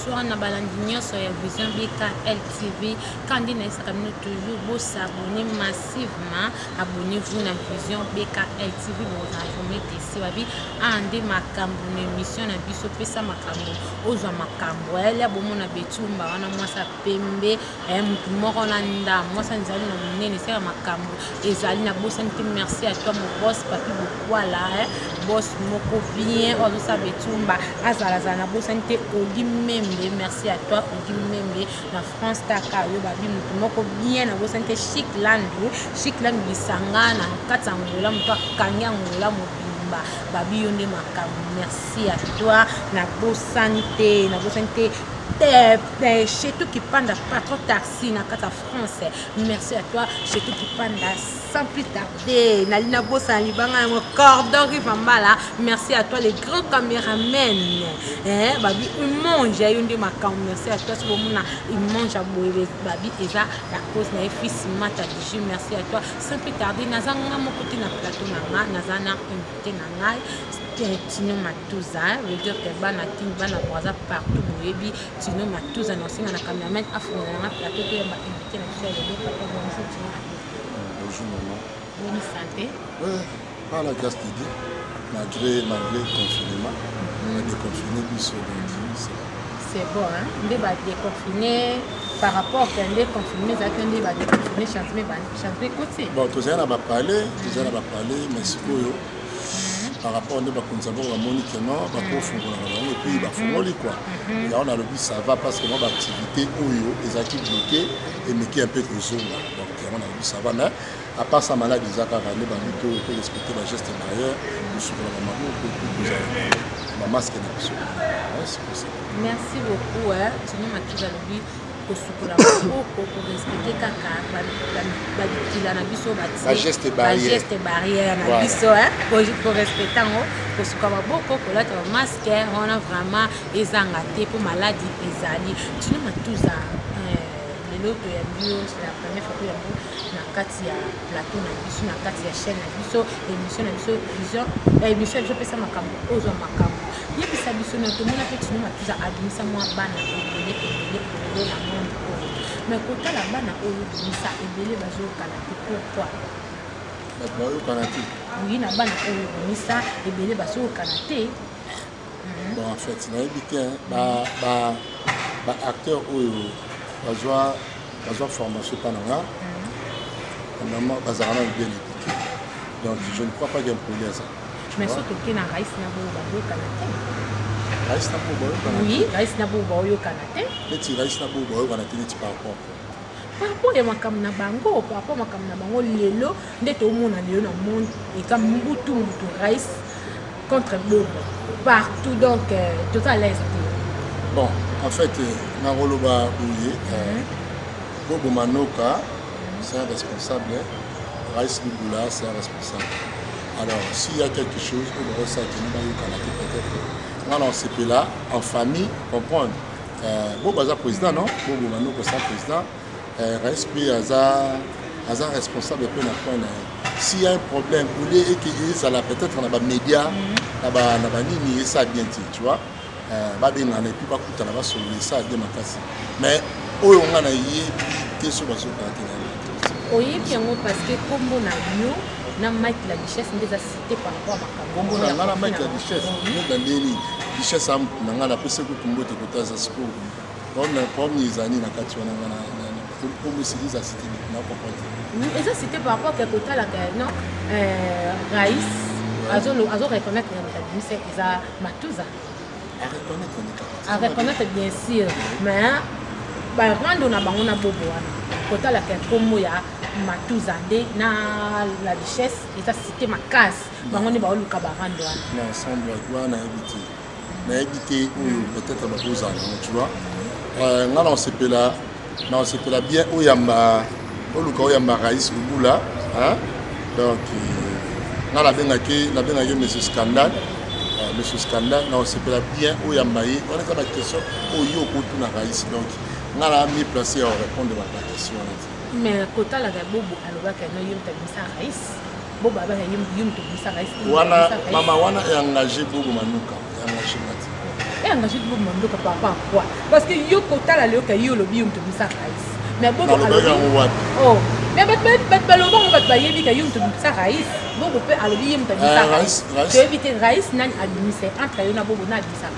bonsoir na balandinyo sur Vision BKL TV. Candidat Sakamino toujours beau s'abonner massivement. Abonnez-vous na Vision BKL TV pour informer ici wabi ande makambo na émission na biso pesa makambo oza makambo ya bomo na betumba wana mwasa pembe mutu moko na nda mwasa nzali na munene sera makambo ezali na bossa nte merci à toi mon boss papi bokwala boss moko bien oza betumba azala na bossa nte odi membe merci à toi odi membe na France taka yo babi mutu moko bien na bossa nte chic land bisanga na katsa ngola mutu akanya ngola mobimba babi yonde makambo merci à toi na bossa nte chez tout qui panda patron taxi na kata France merci à toi chez tout qui panda sans plus tarder nalina bossa libanga mon cordon rivambala merci à toi les grands caméramens babi il mange yonde makambo merci à toi ce moment il mange à boire babi eza la cause na fils mata du merci à toi sans plus tarder nazanga mon côté na plateau na nazana invité na ngai Tino Matouza, veut dire que bana ting bana boisa partout boyebi Tino Matouza non c'est na cameraman afro na plateau que ba invité na chef de papa bonjour Tino. Bonjour maman. Bonne santé. Par la grâce de Dieu, malgré le confinement, on a déconfiné biso donc c'est bon hein, on va déconfiner par rapport à les confinés à qu'on va déconfiner chanter côté. Bon, tout ça on va parler, mais c'est quoi par rapport à nous, nous avons monique non, et puis quoi. Et on a le but ça va parce que moi l'activité les activités bloquées et mais qui est un peu que zone donc on a le but ça va mais à part ça malade des accords on peut respecter la geste barrière sur la maman pour masque merci beaucoup tu nous m'as toujours le but pour respecter la geste barrière na biso pour respecter pour ce qu'on va beaucoup pour la masque on a vraiment ezanga te pour maladie ezali tu nous matuza l'autre ya bio c'est la première fois que na kati ya plateau na biso na kati ya chaîne na biso émission na biso vision émission je pesa makambo ozo makambo yebisa biso na tomona pe tu nous matuza admisa moi bana ebele na monde mais kota la bana oyo bisa ebele bazokala te pourquoi oui na bana oyo bisa ebele bazokala te bon en fait na ebité ba acteur oyo bazwa formation pananga normalement bazarana bien éduqué donc je ne crois pas qu'il y a un problème à ça mais surtout que na raïs na bo bazokala te Raïs na bo oui raïs na bo bazokala te petit raïs na bo bazokala te par rapport ya makambo na bango par rapport makambo na bango lelo ndete omona lelo na monde et comme mutu raïs contre bobo partout donc tout à l'est bon en fait na roloba ouye bobo manoka c'est un responsable raïs Lugula c'est un responsable alors s'il y a quelque chose on va ça peut-être on s'est là en famille comprendre bobo est président non bobo manoka c'est président respect aza responsable peu na point s'il y a un problème ou les et ça la peut-être on a ba média na ba nini ça bien dit tu vois ba ben na et puis ba kuta na ba sur ça de makasi mais oyo nga na yé te so ba so ka te oyi biango parce que kombo na yo na Mike la Duchesse ndeza cité par rapport à kombo na nga na Mike la Duchesse na ndeni Duchesse am na nga na pese ko tumbo te kota za sport on na premier zani na kati wana nga na pour me dire ça c'était non comprendre et ça c'était par rapport à côté la non Raïs azo reconnaître que c'est ça Matouza à reconnaître bien sûr mais ba rando na bango na bobo wana côté la comme ya Matouza de na la Duchesse et ça c'était ma casse bango ni ba luka ba rando wana non semble quoi na éviter peut-être ba posa tu vois ngala on se peut là non c'est pour la bien oyamba oluka oyamba raïs Lugula hein donc na la benga monsieur scandale non c'est pour la bien oyamba yi on a la question oyo ko tout na raïs donc na la mis placé à répondre à la question mais kota la bobo aloba ka no yim tabisa raïs bobo aba yim tabisa raïs wana mama wana est engagé bobo manuka engagé mati et engagé tout le monde par rapport à quoi? Parce que yo kota la leo kayo le biom to misa raïs. Mais bon oh, mais baloba on va te bailler kayo to misa raïs. Bon peut à le biom to misa raïs. Tu éviter raïs nan administrer entre yo na bobo na bisa.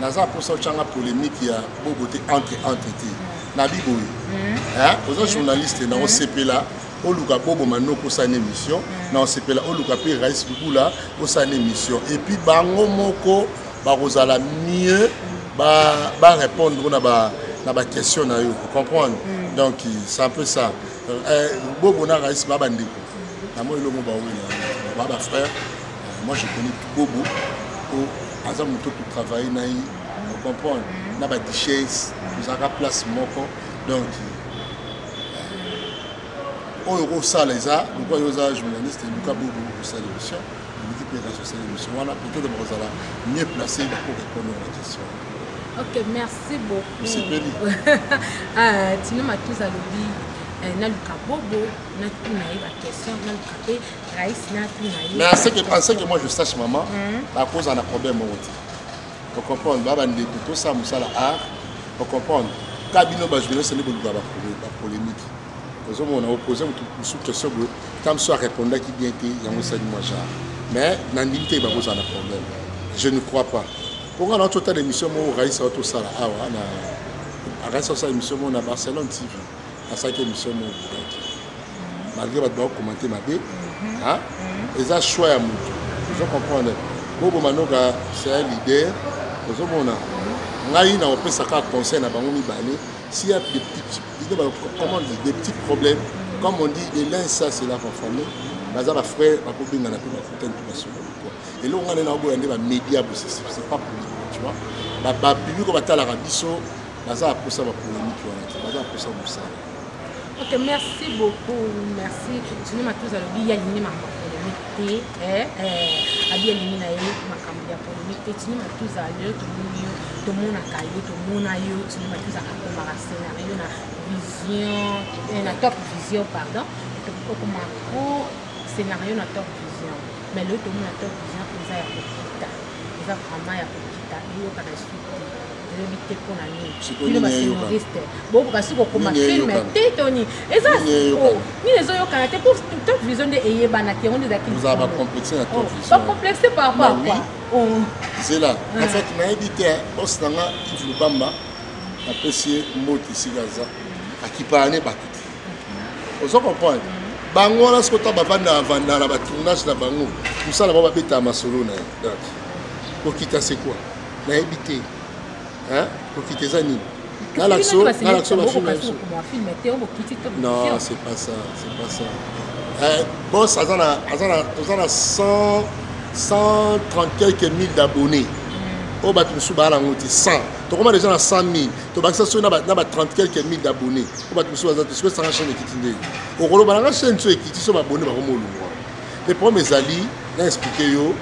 Naza pour ça changa polémique il y a boboté entre nabi boy. Hein, aux journalistes na on CP là. Oluka bobo mano pour sa émission na on s'appelle oluka pe Raïs Lubula pour sa émission et puis bango moko ba rozala mieux ba répondre na ba question na yo, vous comprenez? Donc c'est un peu ça. Bobo na Raïs ba bandeko na moi le mo ba frère, moi je connais Bobo au azam to travailler na yi, vous comprenez? Na ba dichesse nous a place moko donc au salle les a donc aux journalistes Lucas Bobo au salle d'émission l'équipe de la société d'émission on a peut-être mieux placé pour répondre à la question. Ok, merci beaucoup. Monsieur Peli. Tu nous m'as tous alloué na Lucas Bobo na tunaï la question na Lucas P Raïs na tunaï. Mais à ce que moi je sache maman la cause en a problème au vous comprenez baba ndeko tout ça musala art vous comprenez kabino ba journaliste ne boluka ba polémique. On a opposé une question que tant soit répondre qui bien été il y a un seul mois mais n'importe pas besoin de problème je ne crois pas pour un autre total émission moi Raïs auto ça là on a Raïs ça émission on a Barcelone TV à ça émission moi malgré votre commenter ma bé hein et ça choix à moi je comprends Bobo Manoka c'est un leader vous on a ngai na opé ça conseil na bango mibale s'il y a des petits problèmes, comme on dit, les lins, ça c'est la famille. Mais à frère, ma copine n'a plus ma fontaine et là, on a un média, c'est pas politique, tu vois. Ma public, on va à l'Arabie Saoudite, ça pour ça, ma polémique, ça pour ça. Ok, merci beaucoup, merci. Je ne m'ai tous à l'oublier, il y a ma polémique, à bien éliminer ma campagne polémique, tu ne m'as tous à l'heure, tout le monde a caillé, tout le monde a eu, tu ne m'as tous à un scénario, vision, na top vision pardon, comme un scénario na top vision, mais le tout na top vision ils a petita, ils a vraiment ya petita, il y a pas de suite, de l'éviter pour la nuit, il va scénariste, bon parce que comme un film, Tony, et ça, ni les autres canadiens pour top vision de Eye Banaki, on est d'accord. Vous avez complexé la top vision. Pas complexé par rapport à quoi? C'est là. En fait, on a évité, on s'en a Yves Lubamba, apprécié Moti Sigaza. Qui parle pas tout. Vous comprenez? Bango là ce que tu as vendre la tournage là bango. Tout ça là va bêter à masolo na. Pour quitter c'est quoi? Na habité. Hein? Pour quitter ça ni. Dans l'action va filmer. Non, c'est pas ça, c'est pas ça. Bon, ça a 130 quelques mille d'abonnés. Au bas tu souba la monte 100. Tu comment déjà à 100 000. Tu vas ça sur na 30 quelques mille d'abonnés. Au bas tu souba tu ça chaîne qui tinde. Au rolo ba la chaîne tu qui sont abonnés ba ko les premiers ali n'a expliqué yo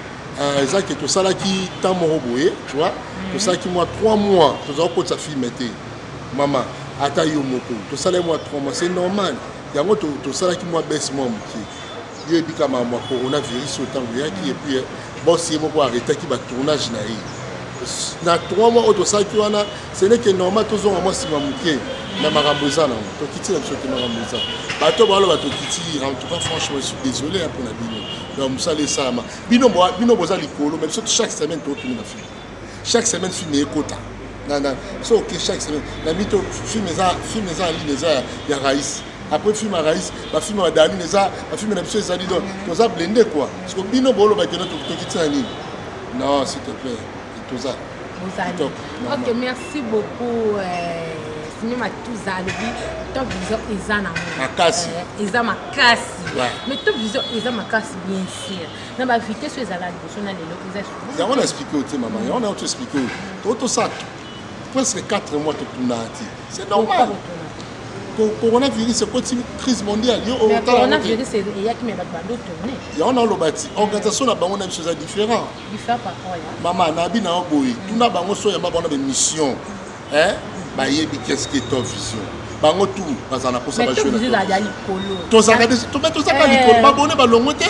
ça que tout ça là qui tant mon boye, tu vois. Tout ça qui moi 3 mois, tu as pour sa fille mettait. Maman, ata yo moko. Tout ça là moi 3 mois, c'est normal. Il y a tout ça là qui moi baisse moi qui. Yo ebika ma coronavirus autant qui et puis bon si moi pour arrêter qui va tournage na yi. Na 3 mois auto ça qui wana ce n'est que normal tous on moi si mamuke na maramboza na to kiti na biso te maramboza bato ba lo bato kiti en tout cas franchement je suis désolé pour la bino donc ça les ça bino boza likolo même surtout chaque semaine to tout na film chaque semaine film ekota na so que chaque semaine na mito film ça ligne ça ya Raïs après film à Raïs ba film à Dali ça ba film na biso ça dit donc to ça blender quoi parce que bino bolo ba que to kiti na ni non s'il te plaît. Ok, merci beaucoup. Sinon, tous à l'oubli, top vision ils en ont. Ils ont ma casse. Mais top vision ils ont ma casse bien sûr. Dans ma vitesse, ils ont la notion de l'eau. On a expliqué au thème, maman. On a expliqué. Tout ça, presque 4 mois de tournage. C'est normal. Coronavirus, c'est quoi une crise mondiale? Le coronavirus, c'est il y a qui met d'autres tournées. Il y a un bâti. Organisation là-bas, on a une chose différente. Différent par quoi? Maman, Nabi na oboy. Tout na bango so yamba bana une mission. Hein? Ba yebi qu'est-ce qui est ton vision? Bango tout, parce qu'on a pour ça ba jouer. Mais tu dis la yali colo. Tous ça regarder, tout mettre ça dans l'école. Ba bonné ba longoté.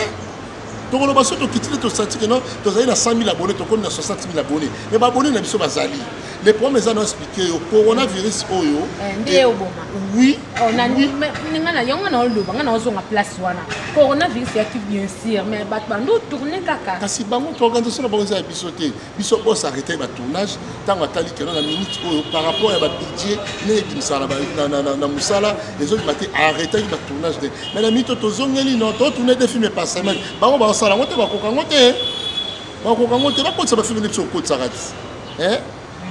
tokoloba so tokitile tosenti que non tozali na 100 000 abonnés tokoni na 60 000 abonnés mais baabonnés na biso bazali les problèmes eza na expliquer yo coronavirus oyo ndé oboma oui ninga na yango na oloba nga na ozonga place wana coronavirus yaki bien sûr mais bato bando tourner kaka kasi bango to organisation na bango eza biso te biso boss arrêter ba tournage tango atali que na minute oyo par rapport à ba budget ne bimisala na musala les autres baté arrêter ba tournage de mais la minute tozongeli non to tourner des films par semaine bango ba sala ngote ba kokangote ba kotsa ba film ne tso kotsa rati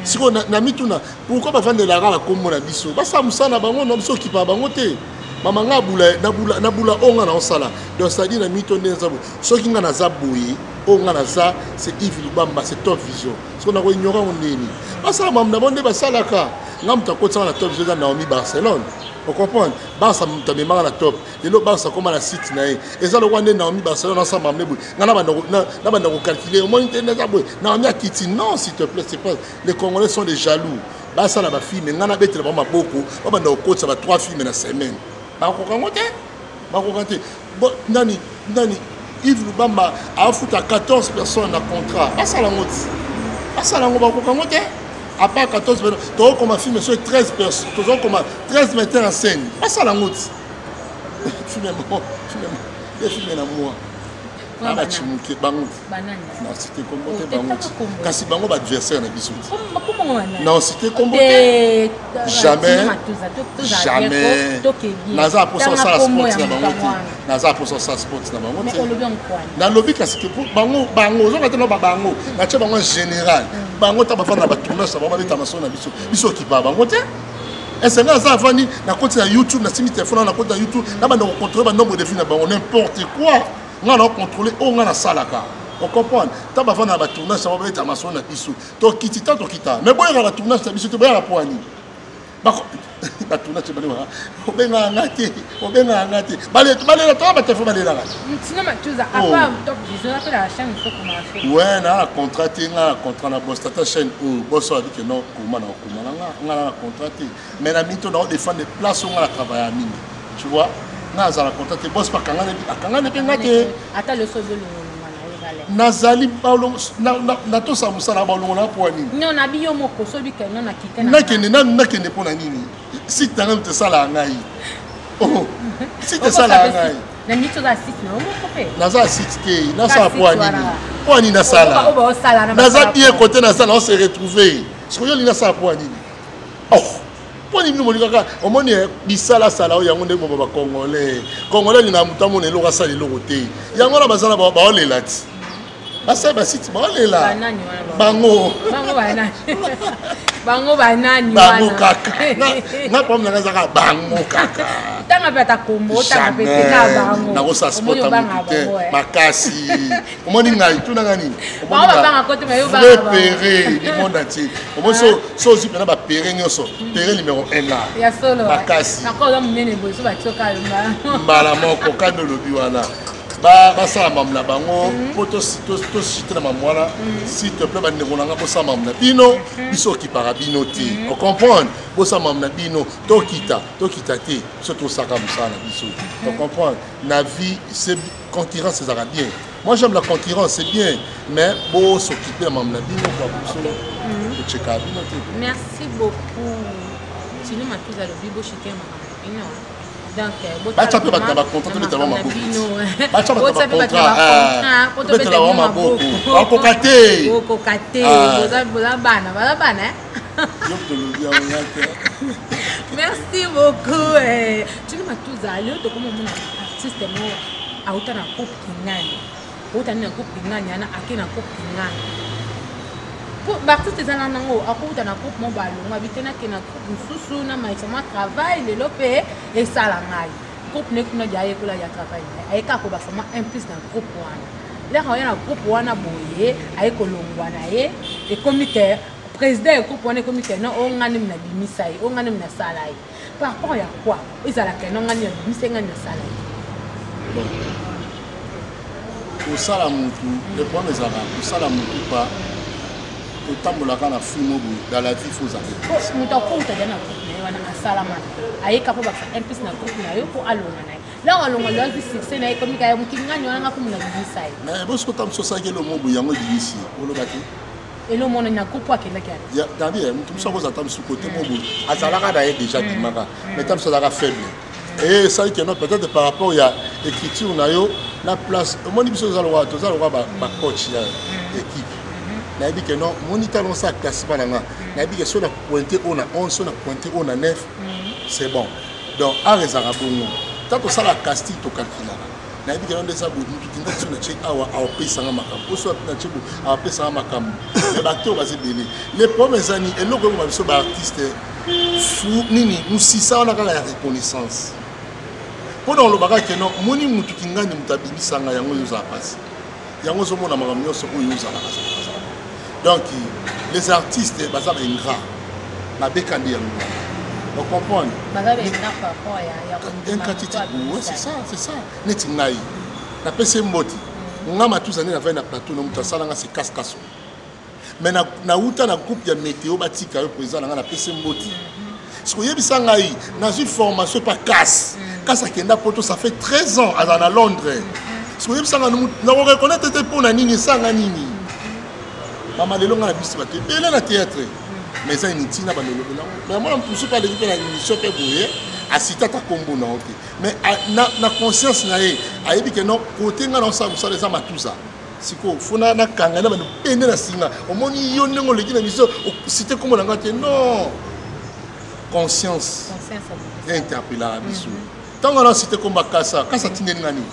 si on a mituna pourquoi ba vendre la rala comme na biso ba sa musala bango no biso ki pa bango te mama nga bula onga na osala donc ça dit na mito neza soki nga na za boye onga na za c'est Yves Lubamba c'est Top Vision ce qu'on a ignoré on nini basala mam na bonde basala ka ngam ta kotsa na Top Vision na Naomi Barcelone on comprend Barça mutamema na top et le Barça comme la site na et ça le rwanda Naomi Barcelone ensemble mamle boy ngana banda ko calculer au moins internet za boy Naomi a quitté non s'il te plaît c'est pas les Congolais sont des jaloux basa na ba fille mais ngana betela ba maboko ba banda ko kotsa ba 3 filles na semaine ba ko kangote bon nani Yves Lubamba a foutu à 14 personnes na contrat basa la ngo ba ko kangote à part 14 personnes tu as comme film sur 13 personnes tu as comme 13 metteurs en scène basa la ngo film na moi aba chimuke bango na cité combote bango kasi bango ba adversaire na biso non cité combote jamais naza pour ça sport na bango naza pour ça sport na bango na lobby kasi que bango zo kateno bango na che bango général bango ta ba fana ba tourner ça ba beta maso na biso ki ba bango te est-ce que ça vani na côté na YouTube na simi téléphone na côté na YouTube na ba contrôler ba nombre de films na bango n'importe quoi on a contrôlé on a la salaka on comprend ta ba fana ba tournage ça va être maso na biso to kitita mais boy la tournage ça biso te boy la poani ba tournage ba ngati bale la to ba te fo bale la sinon matuza à part Top Vision après la chaîne il faut comment faire ouais na contraté na contrat na boss tata chaîne où boss a dit que non comment na contraté mais la mito na défendre des places on a travailler à mine tu vois naza la contraté boss pas kangane ngate ata le sobe le nazali balongo na to sa musala balongo na poani non na biyo moko sobi ke non na kitena na kende pona nini si tanga te sala ngai oh si te sala ngai na mito za site na moko pe naza site ke na sa poani na sala naza bien côté na sala on se retrouver ce que yo li na sa poani oh poni bino molikaka omoni bisala sala o yango ndeko ba congolais lina mutamo ne loka sala loko te yango na bazana ba olela ti basa ba site ba olela bango kaka na pom na zaka bango kaka tanga peta kombo tanga peta bango na ko sa sport amukite makasi omoni ngai tuna ngani ba banga kote me yo ba repérer du monde entier omo so si pena ba péré nyoso péré numéro 1 là ya solo makasi na ko za munene boy so ba tsoka mbala moko kando lobi wana basala mamla bango po tosite na mamwana s'il te plaît bandeko nanga bosala mamla bino biso okipaka bino te ocomprendre bosala mamla bino tokita te biso tosaka mosala na biso ocomprendre na vie concurrence ezalaka bien moi j'aime la concurrence c'est bien mais bosoccupe na mamla bino kwa biso ochekaka bino te merci beaucoup tino matuza lobi boshike makambo bino donc bacha pe bataba contrat de tellement maboko bacha bataba contrat de tellement maboko okokate boza bana yo to lobi awonate merci beaucoup tino matuza leo to comme mon artiste mo auta na coupe kingani auta na coupe kingani ana akena coupe kingani pour l'artiste ezala nango akuta na coupe mo balongo abitena kena coupe susu na maisha travail le lope et sala ngai coupe ne kuna jaye kula ya travail ayeka ko basama un plus na groupe wana là on na groupe wana boye ayeko longwa na ye et comité président et groupe wana comité na o ngani na bimisai o ngani na sala yi par rapport ya quoi ezala kena ngani ya bimisai ngani na sala yi au sala mutu le problème ezala au sala mutu pas otambolaka na film dans la vie faut arrêter mutu akuta dana coupe na wana asala mana ayeka po baksa un plus na groupe na yo po alona na là on a le succès na comme ka mu kinga nyona ko mu na bisai mais bo sko tam so sa ke lo mo bu yango dingisi o lo bati et le monde n'a pas qui là ya dabi mu so ko za tam su côté mo bu azalaka da déjà dimaka mais tam so da faible et ça que non peut-être par rapport à l'écriture na yo la place au moins biso za lo ba coach ya équipe na dit que non moniteur on ça classement na dit que sur la pointé on a 11 sur la pointé on a 9 c'est bon donc à rezara bongo tant que ça la casting to calcula na dit que non des abou tout tinga sur na check awa pesa makam o so na check awa pesa makam les acteurs va se délai les premiers années et logo ba biso ba artiste fou nini nous si ça on a la reconnaissance pendant le bagage que non moni mutu kingani mutabibisa nga yango yo za passe yango zo mona makam yo so ko yo za la donc les artistes baza ba ingrat na bekandi yango on comprend baza ba ingrat par rapport ya quantité oui c'est ça neti ngai na pese mboti ngama tous années na va na plateau no mutasala nga se kaskaso mais na uta na groupe ya météo batika yo président nga na pese mboti ce que yebisa ngai na une formation pas casse casse akenda poto ça fait 13 ans à Londres ce que yebisa nga na reconnaître te pona nini sanga nini mama lelo nga na bisi bato ebele na théâtre mais ça inutile na balelo mais moi je ne suis pas développé la émission que boye a cité ta combo na OK mais na conscience na ye ayebi que non côté nga na ça les ama tout ça siko fona na kanga na bano pende na singa omoni yo nengo leki na biso cité comme na ngate non conscience interpella biso tant on a cité comme kasa tindeni ngani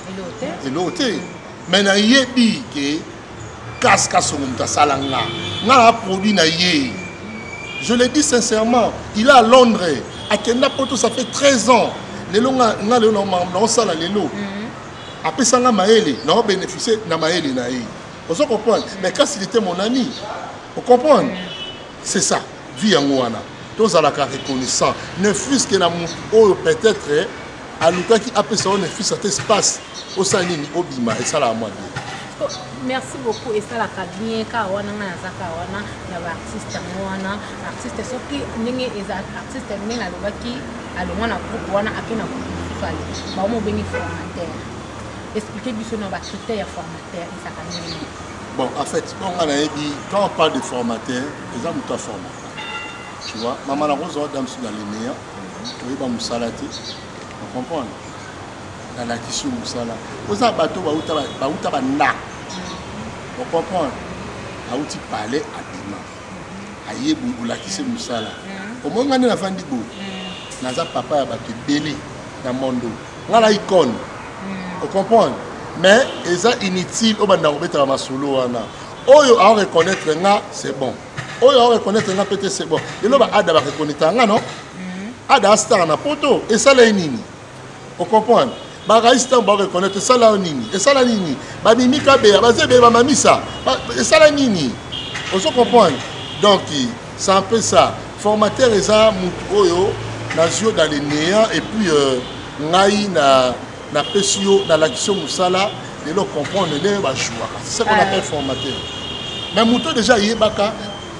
elote mais na yebi que casque sur mon salanga na produit na ye je le dis sincèrement il est à Londres à Kenda Poto ça fait 13 ans les longs na le non sala lelo après ça na maele na bénéficier na maele na ye on se comprend mais quand il était mon ami on comprend c'est ça vie en wana tous à la reconnaissant ne fût-ce que na mon peut-être à l'outa qui après ça on ne fût cet espace au sanini obima et ça la moi. Merci beaucoup et ça la bien ka wana na zaka wana na ba artiste wana artiste soki ndenge eza artiste ndenge alobaki alongwa na groupe wana akena groupe fali ba mo bengi formateur expliquer biso na ba critères formateur ça ka ndenge bon en fait quand on parle de formateur les gens muta formateur tu vois maman la rose dame sur la linéa oui ba musalati on comprend dans la question musala oza bato ba uta ba na on comprend auti parler abima ayebu ulakise musala omonga na vandi bo naza papa ya bato belé na mondo ngala icône on comprend mais eza inutile obanda obeta masolo wana oyo a reconnaître nga c'est bon oyo a reconnaître nga peut-être c'est bon et loba ada ba reconnaître nga non ada star na poto et ça la nini on comprend bagaistan ba reconnaître ça la nini et ça la nini ba mimika be ba zebe ba mamisa et ça la nini on se comprend donc c'est un peu ça formateur eza mutu oyo na zio dans les néants et puis ngai na pesio na l'action musala de le comprendre les ba choix c'est ce qu'on appelle formateur mais mutu déjà yebaka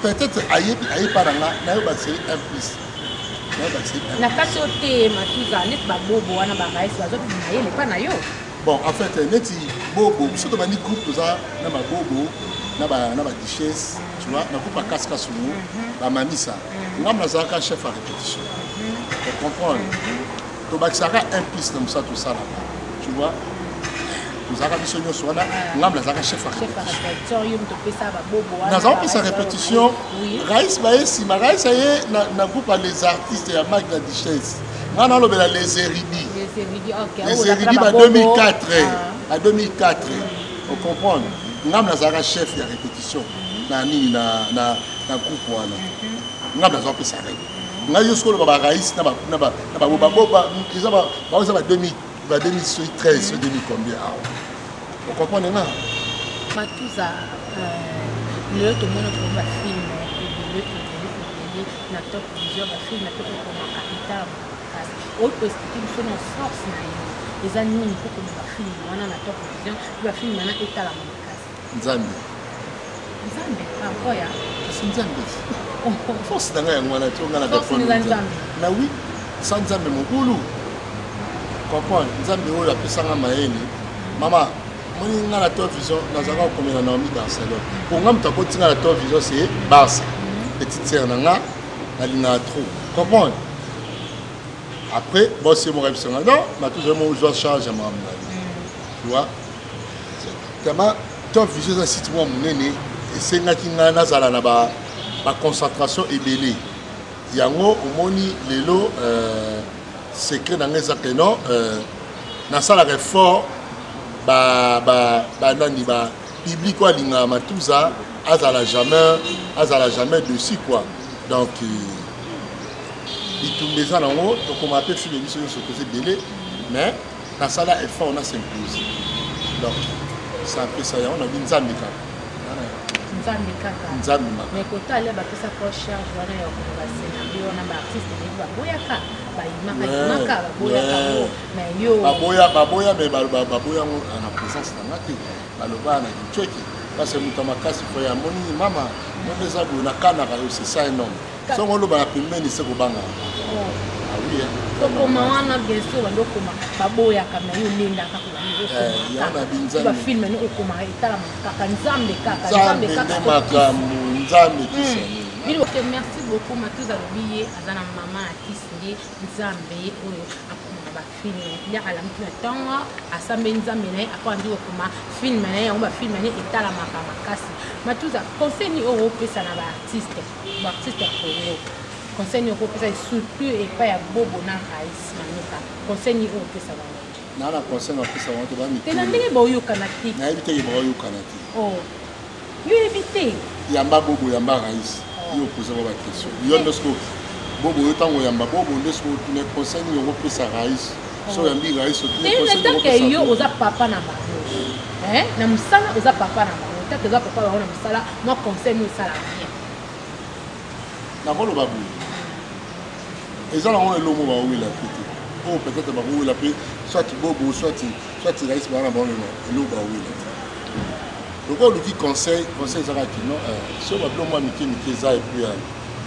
peut-être ayebi paranga na yo ba c'est un plus na kati ote matuza net ba bobo wana ba raisi bazo na yele pa na yo bon en fait neti bobo surtout bani groupe toza na ba bobo na ba duchesse tu vois na coupe casque sumu ba mamisa ngam na zaka chef à répétition tu comprends to ba saka un plus na musa tout ça là tu vois nous avons besoin de soi là ngam na zaka chef à répétition yo to pesa ba bobo wana na zaka pesa répétition rais ba esi ma rais aye na groupe les artistes ya mag la duchesse ngana lo bela les érudits OK les érudits ba 2004 à 2004 on comprend ngam na zaka chef ya répétition na nini na groupe wana ngam na zaka pesa nga yo skolo ba rais na ba boba ils ba 2013 2000 combien on comprend nga matuza le to mono ko ba film le na top vision ba film na to ko ma capital o to expliquer sur nos forces les animaux pour ko ba film wana na top vision ba film na etala mo nzambe akoya nzambe force danga ya ngwana to ngana da fond na oui sans nzambe mokulu comprendre nzambe oyo apesanga mayele mama moni nga na to vision nazaka kokomela Naomi Barcelone pour nga muta kotinga na to vision c'est Barça petite sœur nanga nalinga trop comprendre après bon c'est mon rêve non ma tout vraiment joueur charge à moi tu vois tellement to vision ça site moi monene esengaki nga nazala na ba concentration ebele yango omoni lelo secret na ngeza que non na sala effort nani public quoi linga matuza azala jamais dessus quoi donc itumbeza nango donc on m'appelle sur l'émission sur côté belé mais na sala effort on a s'imposer donc ça peut ça on a dit nzambe nzambe mais kota ale ba pesa ko charge wana ya ko ba scénario na ba artiste ni ba boyaka ba imaka boyaka mais yo baboya mais baboya na présence na ngati baloba na kitcheki parce que mutama kasi ko ya moni mama mondeza bo na kana ka c'est ça énorme so ngolo ba pembeni se ko banga ah oui kokoma wana geso bando koma baboyaka na yo linda ka ko yana binzambe ba film ni okoma etala kaka nzambe nzambe kisa merci beaucoup Matuza Lobiye azana mama akisindi nzambe oyo akoma ba film ya ala mtu na tonga asambe nzambe na akwandi okoma film na yango ba film ni etala makasi Matuza conseil ni oyo pesa na ba artiste Congo conseil ni oyo pesa surtout et pas ya bobo na Rais Manuka conseil ni oyo pesa ba na conseil na pesa wanto ba mi tena ndenge boyo kanati na ebite ke boyo kanati oh yo ebite yamba bobo yamba Rais yo poser ba question yo ndosko bobo yo tango yamba bobo ndosko tune conseil ni yo pesa Rais so yambi Rais tune conseil ni que yo oza papa na bango na musala oza papa na bango ta que oza papa na musala moi conseil ni sala bien na bolo babu ezala on elomo ba wila pete oh peut-être ba wila pe soit bobo soit Rais ba na bango elo ba wila donc on dit conseil ça qui non sur ba blo moi miki za et puis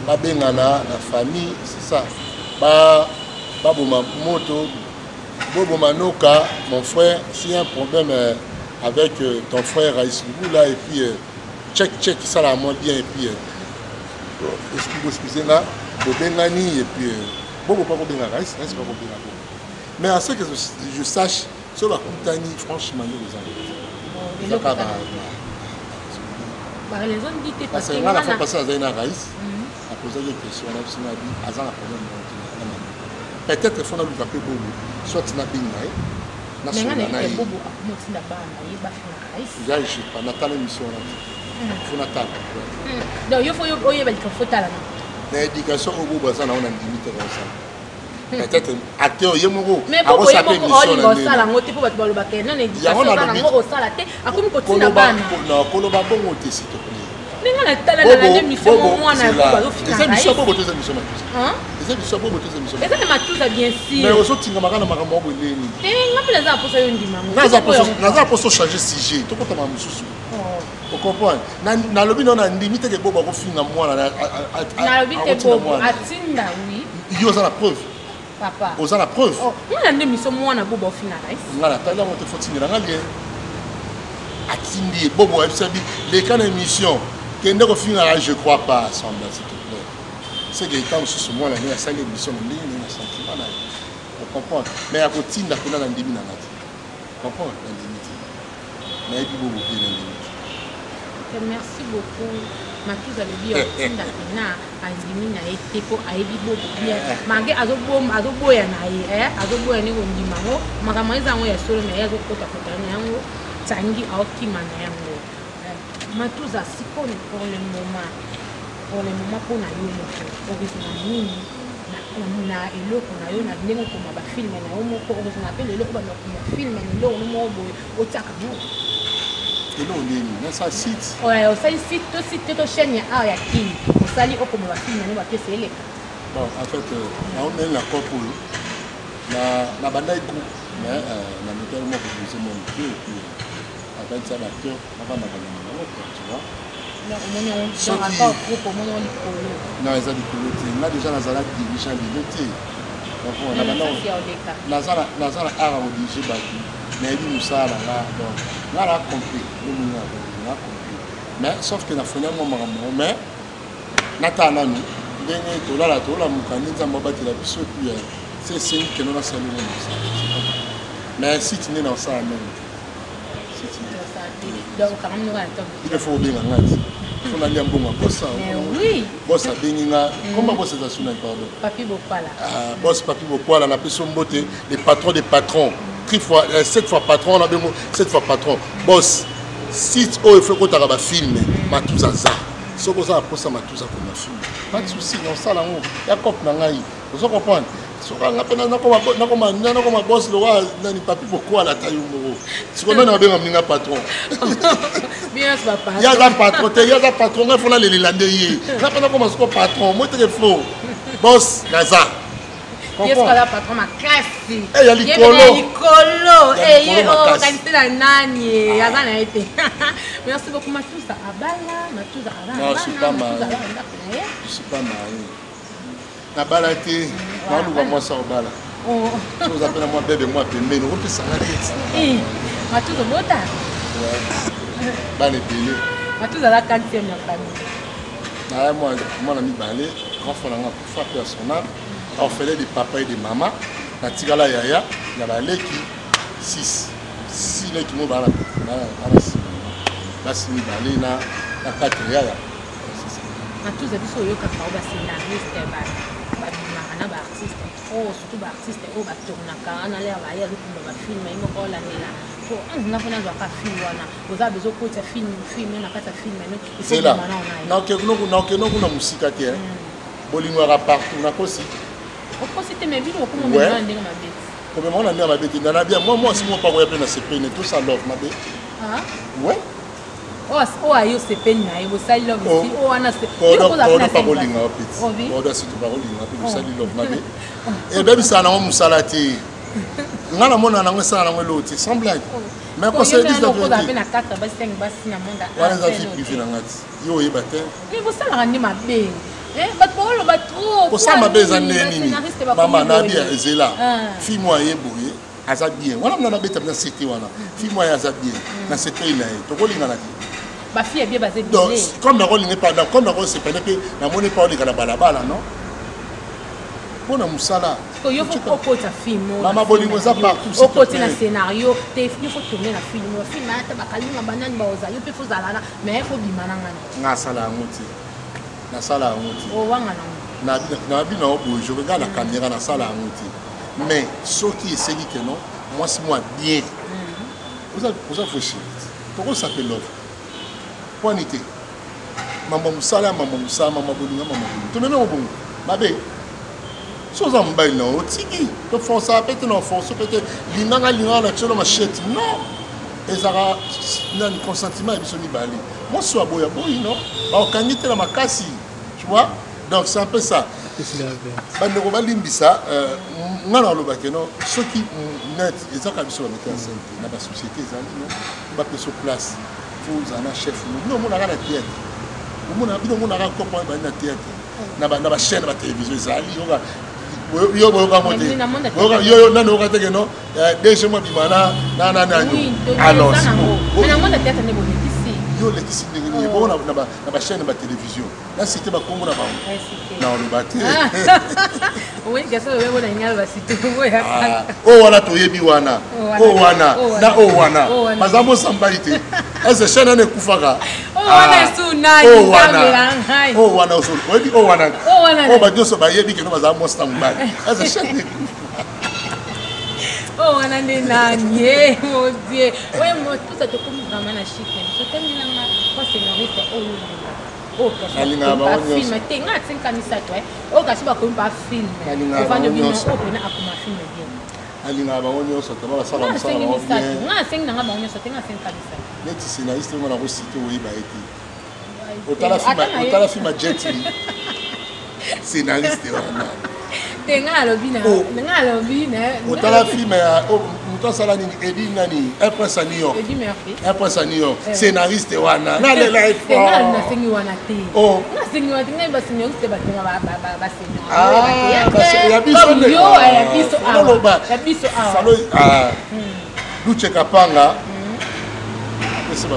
ba bengana la famille c'est ça ba boma moto bobo manoka mon frère s'il y a un problème avec ton frère Rais là et puis check ça la moins bien et puis excusez-moi bobengani et puis bobo pas benga Rais pas benga mais à ce que je sache sur la compagnie franchement nous les amis les zones dites parce que la fois passée à Zaina Raïs a posé des questions on a aussi dit azan a problème peut-être il faut nous appeler bobo soit na binga na sona na bobo amotinda bana yeba fina Raïs ya je pas natale mission là faut natale donc il faut oyeba il faut tala na éducation au bobo azana on a limite comme ça peut-être acteur yemoko mais bobo yemoko on sala ngote po bato baloba ke non éducation na ngo osala te akomi kotina bana non koloba bongo te s'il te plaît ninga na tala na mission mwana bobo fina c'est mission bobo te mission Matuza c'est mission bobo te mission et ça Matuza bien sûr mais ozo tinga makana makambo boleni ngapela za poso yo ndima naza poso changer sujet to kota mamususu on comprend na lobi non na ndimi te ke bobo ko finga mwana na lobi te bobo atinda oui yo za la preuve papa oza la preuve ngana nde miso mwana bobo fina Rais ngana tala mo te fotinga nga bien atindi bobo ebisabi les cas d'émission kende ko finga je crois pas semble s'il te plaît c'est que quand sous moi la na salle émission ndenge na sentiment na on comprend mais à kotinda kuna na ndimi na ngati comprend na ndimi na ebi bobo bien na ndimi merci beaucoup Matuza Lobiye otinda pena andimi na ete po ayebi bobo bien mange azoboya na ye azoboya ne ko ndima ngo makambo ezango ya solo mais azokota na yango tangi aokima na yango Matuza siko ni pour le moment pour na yo moko okizina nini na eloko na yo na ndenge okoma ba film na yo moko okizina pe lelo ko ba na film na lelo no mo boye otaka mo et non on a ça site ouais on sali site to chaîne ya ya kini on sali okoma ba film na ba pesa eleka bon en fait on est la couple na bandai groupe mais na notamment proposer mon pied et puis avec ça l'acteur on va tu vois là on est dans rapport groupe on est non ils ont dit que on a déjà la zala dirigeant de noté naza na art odirige bato nayebi mosala nanga donc nga na compris na compris mais sauf que nafoni mwa makambo mais natala nanu ndenge tolala mokandi nzambe abatela biso epuis c'est esengi keno nasali ngo mosala mais siti nde na osala ndenge il faut obenga nga ti fo nalia mbongo bosa bosa abengi nga komba bosa eza suna pardon boss Papi Bokwala napeso mbote les patrons des patrons 7 fois patron on a 7 fois patron boss site oyo il faut kotaka bafilme matuza za soki oza aposa matuza kona filme pas de souci nosala yango ya cope na ngai ozo comprendre soki anga mpe nakoma boss lowa nani Papi Bokwala ta yo moko sikoyo na babenga mninga patron yaza patron te yaza patron ngai fona lelela nde ye nga mpe nakoma siko patron moi teke fo boss naza yeskola patron makasi ya likolo ye organisé na nani aza na ye te merci beaucoup Matuza abala Matuza non je suis pas marié nabala te naluka mwasi obala oza mpe na mwa bebe mwa pembeni okopesanga te Matuza bota bana ebele Matuza aza 4e ya famille naya mwana mibale grand frère nanga kufa mpe ya son âme orphelin de papa et de maman natikala yaya ya baleki 6 leki mo bana basi mibale na 4 yaya Matuza biso oyokaka o bascénariste babimaka na baartiste surtout baartiste oyo batournaka na lere baya lokumba bafilme ye moko olandela po nafona azwaka filme wana oza bezo kotya filme na kati ya filme nakeno kuna mosika te bolingwaka partout nakosi okosi te mebili okomomema ndenge mabeti komema na ndenge mabeti ndana bien mwasi mo pakoya mpe na sepene tosa love mabe oyo ayo sepeni na ye bosali love oyo wana pakolinga opeti odo sito pakolinga mpe bosali love mabe ebebisaka nango mosala te nga namona nango esala nango elo te sans blague mais conseil wana eza vie privé na nga ti yo oyeba te bosalaka nde mabe bato bakoloba trop kosala mabe eza nde nini mama nabi ezela fille mo aye boye aza bien wana mna nabeta na sete wana fille mo aye aza bien na sete na ye tokolingana te bafille ebie baza donc comme nakolinga pendant comme nakosepene mpe namoni mpa oleka na balabala non mpona mosala okota filme mama bolingo eza partout okoti na scénario te il faut tourner na filme bafilme ata bakalinga banani baoza yo mpe fozala na mais fo bima na ngani nasala yango te nasala yango te owanga nango nabi na oboye je regarde la caméra nasala yango te mais soki esengi ke non mwasi mwa bien oza fauché tokosape love pwani te mama mosala mama bolinga mama bolinga tomeme obongo mabe so oza mobali na otiki tofonsa pete na ofonso pete linganga na tiolo machete non ezaka nani consentiment ya biso mibale mwasi aboya boyi no baokangi te na makasi tu vois donc c'est un peu ça bandeko balimbisa nga na olobaki no soki net ezaka biso bamete ya scène te na basociété ezali no bapeso place fo ozala na chef bino omonaka na théâtre bino omonaka kopo bali na théâtre na bachaîne batelevizio ezali yo boyoka mo te yo nani oyoka teke no dege mwa bima na nani alors yo lekisi ndenge nini bongo na bachaîne batelevizio nasite bakombo na bango na oloba te oyo wana toyebi wana oyo wana na oyo wana baza mosambali te ese chaîne wana ekufaka oyo wana oyebi oyo wana oyo banyonso bayebi keno bazala mosta mobali ese chaîne ekufa oh wana nde nani ye mon dieu oyo motusa tokomi vraiment na chic sotemelanga kwa scénariste oyo nalingaka bango filme te nga atinka misato oyo kasi bakomi ba filme ovandi bino oyo pena akoma filme bien nalingaka bango nyonso te basala mosala bango bien nga asengi nanga bango nyonso te nga asengi kabisa neti scénariste ngo na kosite oyeba ete otala filme Jet Li scénariste wana te nga alobi na otala filme ya toi ça là Eddie nani un prince à New York. Eddie Murphy. Un prince à New York. Scénariste wana. Là les là il faut. Na sengi wana te. Oh. Na sengi wana te ba scénariste ba seigneur. Ah, il y a biso yo ya biso awa. Ya biso awa. Salo ah. Luche Kapanga. C'est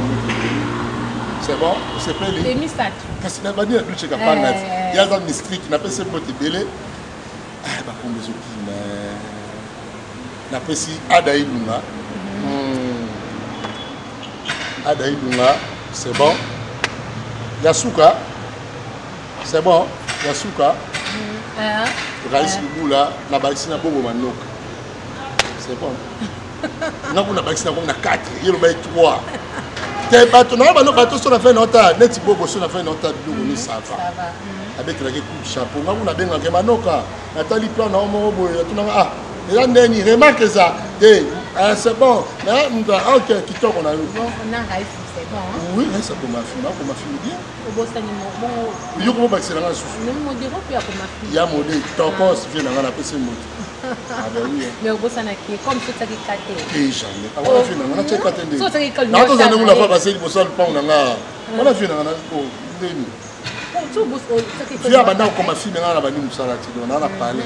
bon, c'est pas lui. C'est Misat. Parce qu'il a pas dit Luche Kapanga. Il y a un district qui n'a pas ce mot belé. Ah bah comme les autres n'a pas si Adaïdunga. Adaïdunga, c'est bon. Yasuka. C'est bon. Yasuka. Raïs Lula, la baïsine à Bobo Manok. C'est bon. On a baïsine à 4, il y a 3. Tes bateaux, non, nos bateaux sont fait nota, net Bobo sont fait nota, nous ça va. Avec la chapeau, on a bien un Manoka. Nathalie plan, non, ah, et là, Neni, remarque ça. C'est bon. Ok, qui tourne, on a eu. On a Raïs, c'est bon. Oui, ça peut m'affirmer bien. Au beau Sanimo, bon. Il y a comment passer dans la souche. Nous me dirons plus à comment. Il y a mon dé, ton corps se fait dans la PC mot. Ah ben oui. Mais au beau Sanaki, comme tout ça qui est Et jamais. Ah, on a fait dans la tête attendez. Tout ça qui est non, on a nous la fois passer pour ça le pont dans la. On a fait dans la Deni. Tout beau ça qui est. Tu as maintenant comme ma fille maintenant la bani musala tu on en a parlé.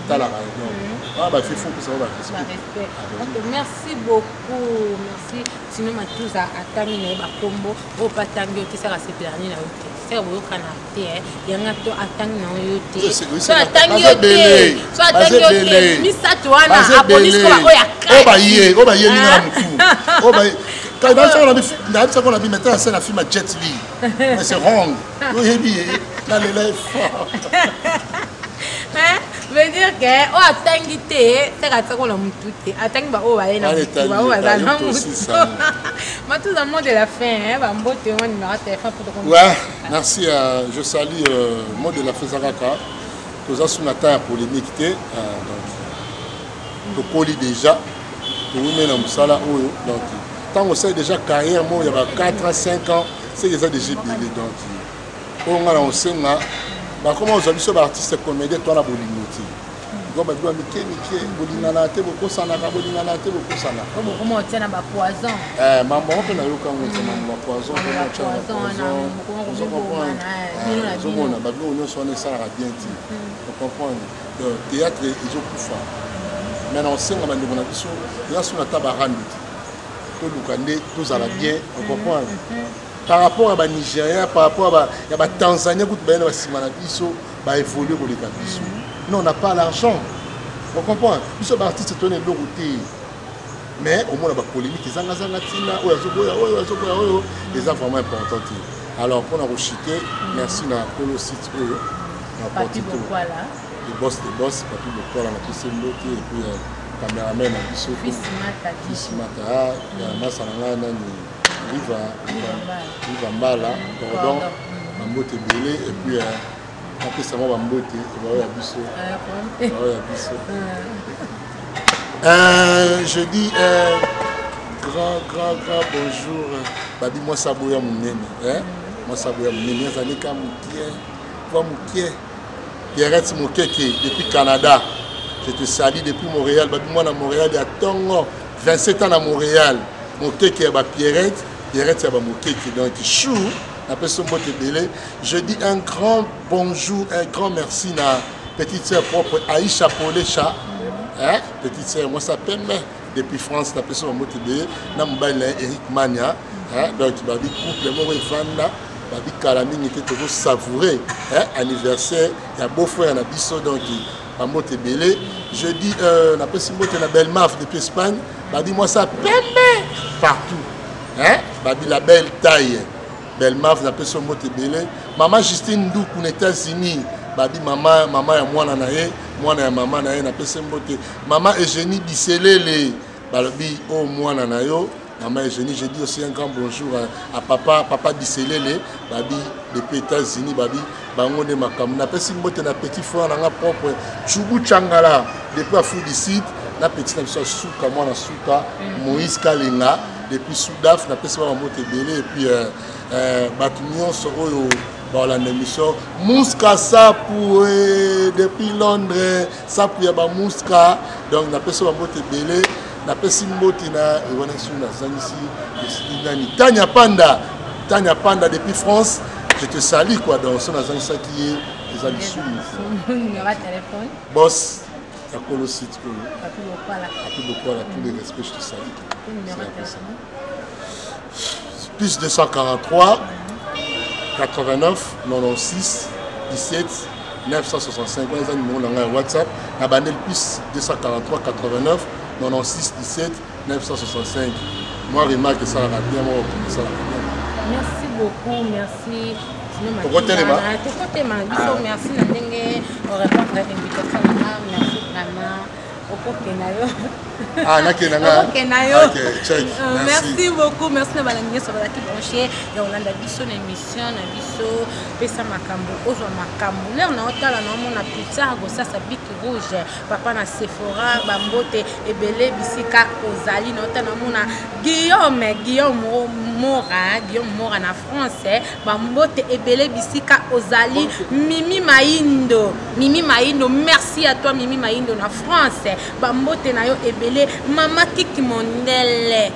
À la radio. Ah bah fait fou pour ça va respect. Merci beaucoup. Merci. Sinon ma tous à terminer ba combo au patangi qui sera se planer la route. C'est au canapé il y a un to atangi na yote. So atangi yote. So atangi yote. Misa toana abonise ko ba oya. O ba ye ni na mutu. O ba quand on a ça qu'on a mis maintenant c'est la film à Jet Li. Mais c'est wrong. Oui bien. Là les là fort. Hein? Veut dire que oh atangi te c'est ka tsako la mutu te atangi ba o ba ye na mutu ba o ba za na mutu. Mais tout le monde de la fin hein ba mbote on numéro de téléphone pour te contacter. Ouais, merci je salue mot de la Fezaraka. Nous avons une attaque polémique donc le colis déjà pour nous mettre dans sala donc tant on sait déjà carrière moi il y a 4 à 5 ans c'est déjà déjà bilé donc on a on sait bah comment aujourd'hui ce artiste comédien toi la bolingoti donc bah doit miké bolingana te beaucoup sana ka bolingana te beaucoup sana comment tient na ba poison maman on peut na yoka ngote maman poison on a bablo on sonne ça la bien dit on comprend le théâtre ils ont plus fort maintenant on sait que bande bona biso là sur la table randi to lukande to za la bien on comprend par rapport à ba Nigeria par rapport à ba Tanzanie que ba na simana biso ba évoluer pour les biso non on n'a pas l'argent on comprend biso ba artiste tourner le route mais au moins la polémique zanga tina o yazoboya les gens vraiment important alors pour la rechuter merci na polo site na parti pourquoi là le boss parti pourquoi là na pisse mbote et puis caméraman na biso fils mata ya masana nani Viva Mbala, pardon, Mbote Belé, et puis après ça va Mbote, et je dis grand bonjour, Babi moi Saboya Mounene, moi Saboya Mounene, les années comme Moukier, Pierrette Moukeke depuis Canada, je te salue depuis Montréal, Babi moi à Montréal, il y a Tongo, 27 ans à Montréal, Moukeke et Pierrette. Pierrette Sabamokeki donc chou après son mot belé je dis un grand bonjour un grand merci na petite sœur propre Aïcha Polecha hein petite sœur moi ça peine depuis France na personne mot belé na mobile Eric Mania hein donc babi couple mo vanda babi kalami n'était toujours savouré hein anniversaire ya beau-frère na biso donc mot belé je dis na personne mot na belle maf depuis Espagne babi moi ça peine partout. Hein? Babi la belle taille, belle maf, n'a pas son mot belé. Maman Justine Ndou pour les États-Unis. Babi maman ya mwana na ye, mwana ya maman na ye n'a pas son mot. Maman Eugénie Bisselele, babi oh mwana na yo. Maman Eugénie, je dis aussi un grand bonjour à papa Bisselele, babi depuis les États-Unis, babi bango de makam. N'a pas son mot na petit frère na propre Chubu Changala depuis à Foudicide, na petit na souka mwana souka Moïse Kalinga. Depuis Soudaf, on a fait un mot belé et puis Batunion Soro dans l'émission Mouska Sapou depuis Londres, Sapou Yaba Mouska, donc on a fait un mot belé na pesi mbote na wana suna zangisi nani Tanya Panda depuis France. Je te salue quoi dans son zangisa qui est les alissous. Numéro de téléphone. Boss, à quoi le site que Papi Bokwala. Tous les respects, je te salue. Numéro de téléphone. Plus 243 89 96 17 965. On a un numéro dans WhatsApp. La bande plus 243 89 96 17 965. Moi, je remarque que ça va bien. Moi, ça va bien. Merci beaucoup, merci. Merci. Merci vraiment. Merci beaucoup, merci de balanguer sur la branché et on a biso une émission na biso pesa makambo ozwa makambo leo na otala na mona pizza go ça bic rouge papa na Sephora bambote ebele bisika ozali na otala na mona Guillaume Mora na français bambote ebele bisika ozali Mimi Maindo merci à toi Mimi Maindo na français bambote na yo ebele mama Kiki Mondele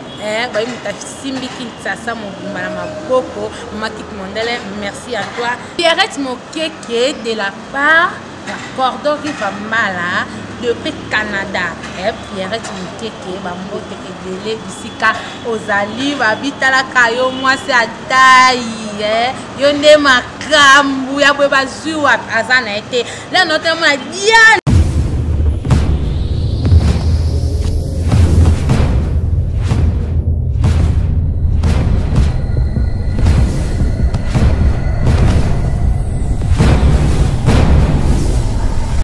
bayi mutasimbi Kinshasa mobimba na maboko mama Kiki Mondele merci à toi Pierrette Mokeke de la part Cordon Rivamala depuis Canada Pierrette Mokeke bambote ebele bisika ozali babitala kayo mwasi atai yo nde makambu ya bwe bazwi wa azana ete là notamment Diane